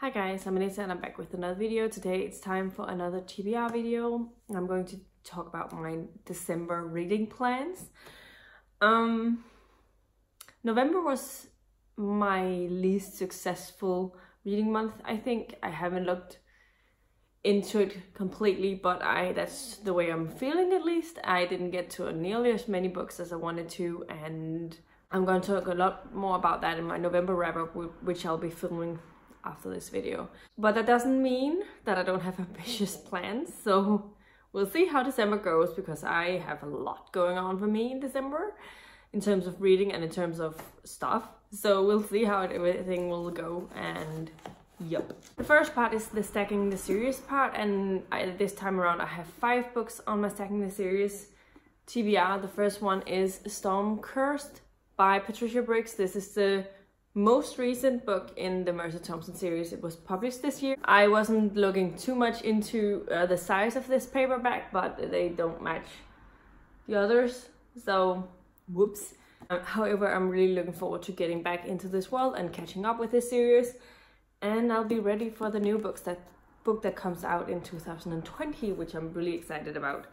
Hi guys, I'm Lindsay and I'm back with another video. Today it's time for another TBR video. I'm going to talk about my December reading plans. November was my least successful reading month. I think I haven't looked into it completely, but that's the way I'm feeling at least. I didn't get to nearly as many books as I wanted to, and I'm going to talk a lot more about that in my November wrap-up, which I'll be filming after this video. But that doesn't mean that I don't have ambitious plans, so we'll see how December goes, because I have a lot going on for me in December in terms of reading and in terms of stuff. So we'll see how everything will go, and yep. The first part is the stacking the series part, and this time around I have 5 books on my stacking the series TBR. The first one is Storm Cursed by Patricia Briggs. This is the most recent book in the Mercer Thompson series. It was published this year. I wasn't looking too much into the size of this paperback, but they don't match the others, so whoops. However, I'm really looking forward to getting back into this world and catching up with this series, and I'll be ready for the new book that comes out in 2020, which I'm really excited about.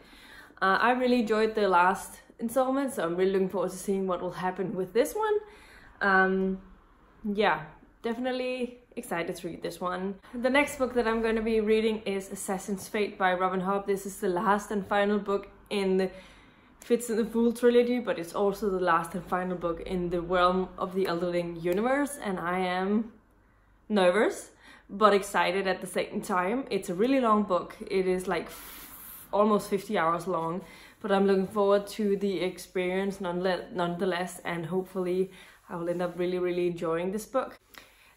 I really enjoyed the last installment, so I'm really looking forward to seeing what will happen with this one. Yeah, definitely excited to read this one. The next book that I'm going to be reading is Assassin's Fate by Robyn Hobb. This is the last and final book in the Fits in the Fool trilogy, but it's also the last and final book in the realm of the Elderling universe, and I am nervous but excited at the same time. It's a really long book. It is like almost 50 hours long, but I'm looking forward to the experience nonetheless, and hopefully I will end up really enjoying this book.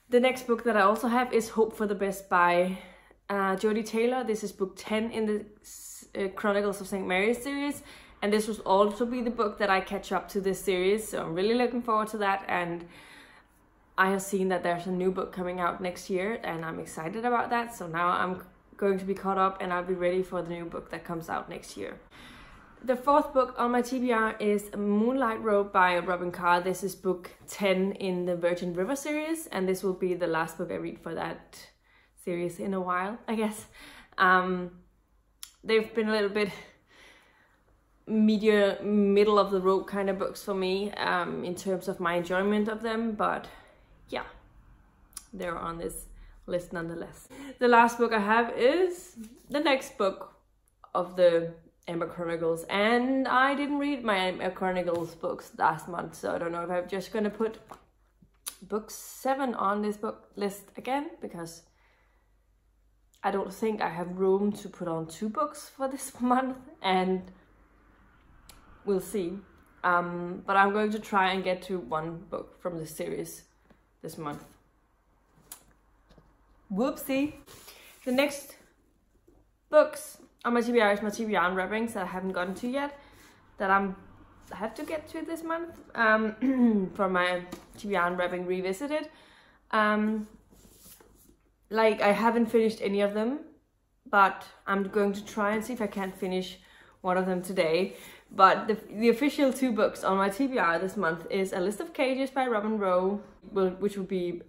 The next book that I also have is Hope for the Best by Jodi Taylor. This is book 10 in the Chronicles of St. Mary's series, and this will also be the book that I catch up to this series, so I'm really looking forward to that. And I have seen that there's a new book coming out next year, and I'm excited about that, so now I'm going to be caught up and I'll be ready for the new book that comes out next year. The fourth book on my TBR is Moonlight by Robyn Carr. This is book 10 in the Virgin River series, and this will be the last book I read for that series in a while, I guess. They've been a little bit middle of the road kind of books for me in terms of my enjoyment of them, but yeah, they're on this list nonetheless. The last book I have is the next book of the Amber Chronicles, and I didn't read my Amber Chronicles books last month, so I don't know if I'm just gonna put book 7 on this book list again, because I don't think I have room to put on 2 books for this month, and we'll see. But I'm going to try and get to 1 book from the series this month. Whoopsie. The next books on my TBR is my TBR wrappings that I haven't gotten to yet, that I have to get to this month for my TBR wrapping revisited. Like, I haven't finished any of them, but I'm going to try and see if I can finish one of them today. But the official 2 books on my TBR this month is A List of Cages by Robin Rowe, which will be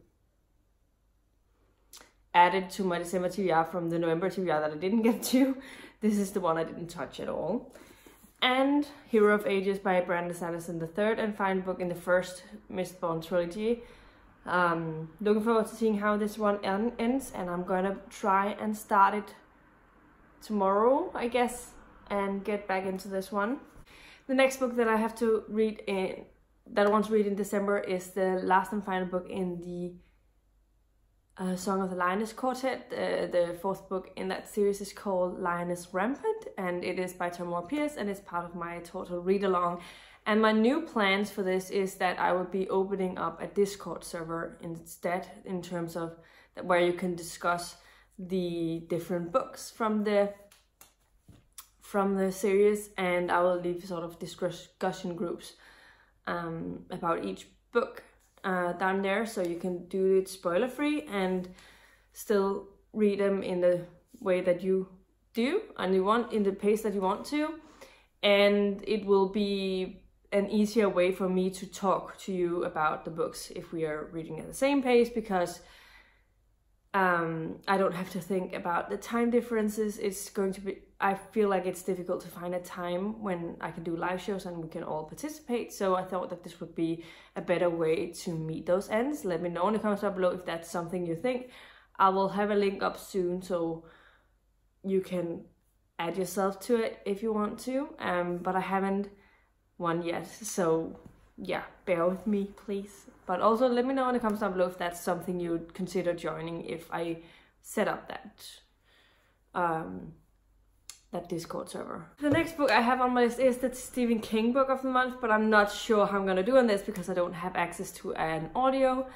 added to my December TBR from the November TBR that I didn't get to. This is the one I didn't touch at all. And Hero of Ages by Brennan, Sanderson, the third and final book in the first Mistborn trilogy. Looking forward to seeing how this one ends, and I'm gonna try and start it tomorrow, I guess, and get back into this one. The next book that I have to read that I want to read in December is the last and final book in the Song of the Lioness Quartet. The 4th book in that series is called Lioness Rampant, and it is by Tamora, and it's part of my total read-along. And my new plans for this is that I will be opening up a Discord server instead, in terms of where you can discuss the different books from the series, and I will leave sort of discussion groups about each book down there, so you can do it spoiler free and still read them in the way that you do and you want, in the pace that you want to, and it will be an easier way for me to talk to you about the books if we are reading at the same pace, because I don't have to think about the time differences. It's going to be, I feel like it's difficult to find a time when I can do live shows and we can all participate. So I thought that this would be a better way to meet those ends. Let me know in the comments down below if that's something you think. I will have a link up soon so you can add yourself to it if you want to. But I haven't one yet. So yeah, bear with me, please. But also let me know in the comments down below if that's something you'd consider joining if I set up that Discord server. The next book I have on my list is the Stephen King book of the month, but I'm not sure how I'm gonna do on this because I don't have access to an audio.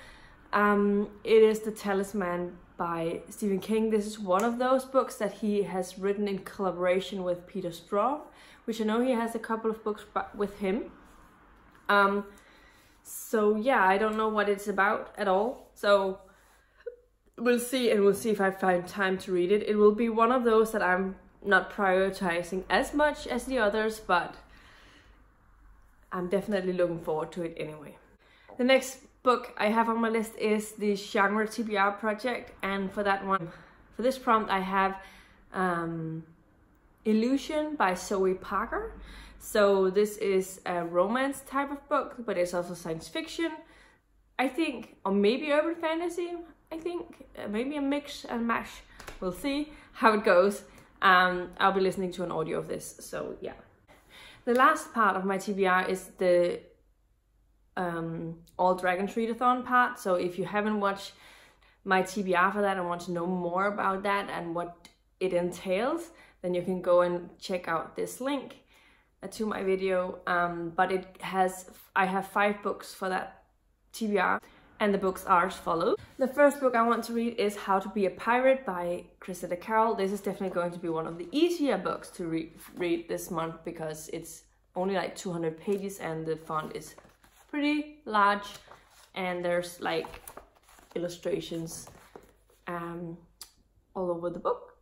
It is the Talisman by Stephen King. This is one of those books that he has written in collaboration with Peter Straub, which I know he has a couple of books with him. So yeah, I don't know what it's about at all. So we'll see, and we'll see if I find time to read it. It will be one of those that I'm not prioritizing as much as the others, but I'm definitely looking forward to it anyway. The next book I have on my list is the genre TBR project, and for that one, for this prompt, I have Elusion by Zoe Parker. So this is a romance type of book, but it's also science fiction, I think, or maybe urban fantasy, I think, maybe a mix and mash. We'll see how it goes. I'll be listening to an audio of this, so yeah. The last part of my TBR is the All Dragons Readathon part. So if you haven't watched my TBR for that and want to know more about that and what it entails, then you can go and check out this link to my video. But I have 5 books for that TBR, and the books are as follows. The first book I want to read is How to Be a Pirate by Cressida Cowell. This is definitely going to be one of the easier books to read this month because it's only like 200 pages and the font is pretty large and there's like illustrations all over the book.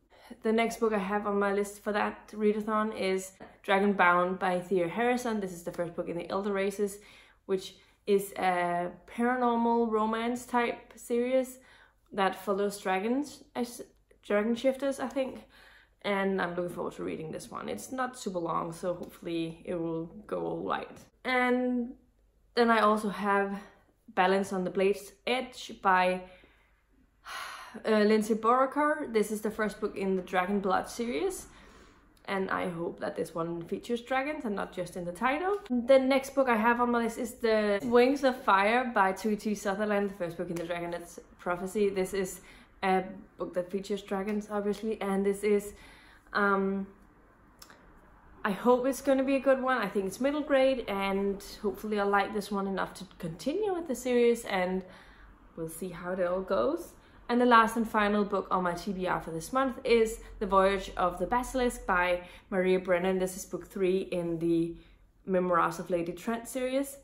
The next book I have on my list for that readathon is Dragonbound by Thea Harrison. This is the first book in the Elder Races, which is a paranormal romance type series that follows dragons as dragon shifters, I think. And I'm looking forward to reading this one. It's not super long, so hopefully it will go all right. And then I also have Balance on the Blade's Edge by Lindsay Buroker. This is the first book in the Dragon Blood series, and I hope that this one features dragons and not just in the title. The next book I have on my list is The Wings of Fire by Sutherland, the first book in the Dragonet's Prophecy. This is a book that features dragons, obviously, and this is I hope it's going to be a good one. I think it's middle grade, and hopefully I'll like this one enough to continue with the series, and we'll see how it all goes. And the last and final book on my TBR for this month is The Voyage of the Basilisk by Maria Brennan. This is book 3 in the Memoirs of Lady Trent series,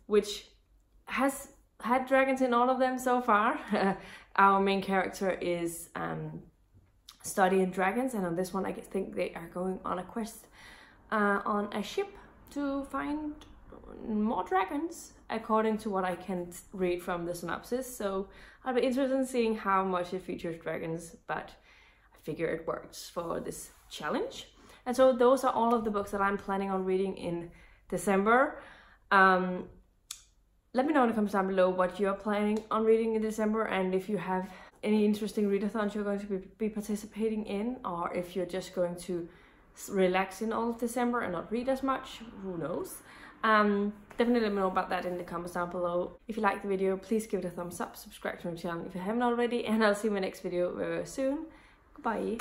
which has had dragons in all of them so far. Our main character is studying dragons, and on this one I think they are going on a quest on a ship to find more dragons, according to what I can read from the synopsis. So I'll be interested in seeing how much it features dragons, but I figure it works for this challenge. And so those are all of the books that I'm planning on reading in December. Let me know in the comments down below what you're planning on reading in December, and if you have any interesting readathons you're going to be participating in, or if you're just going to relax in all of December and not read as much, who knows. Definitely let me know about that in the comments down below. If you liked the video, please give it a thumbs up, subscribe to my channel if you haven't already, and I'll see you in my next video very soon. Goodbye.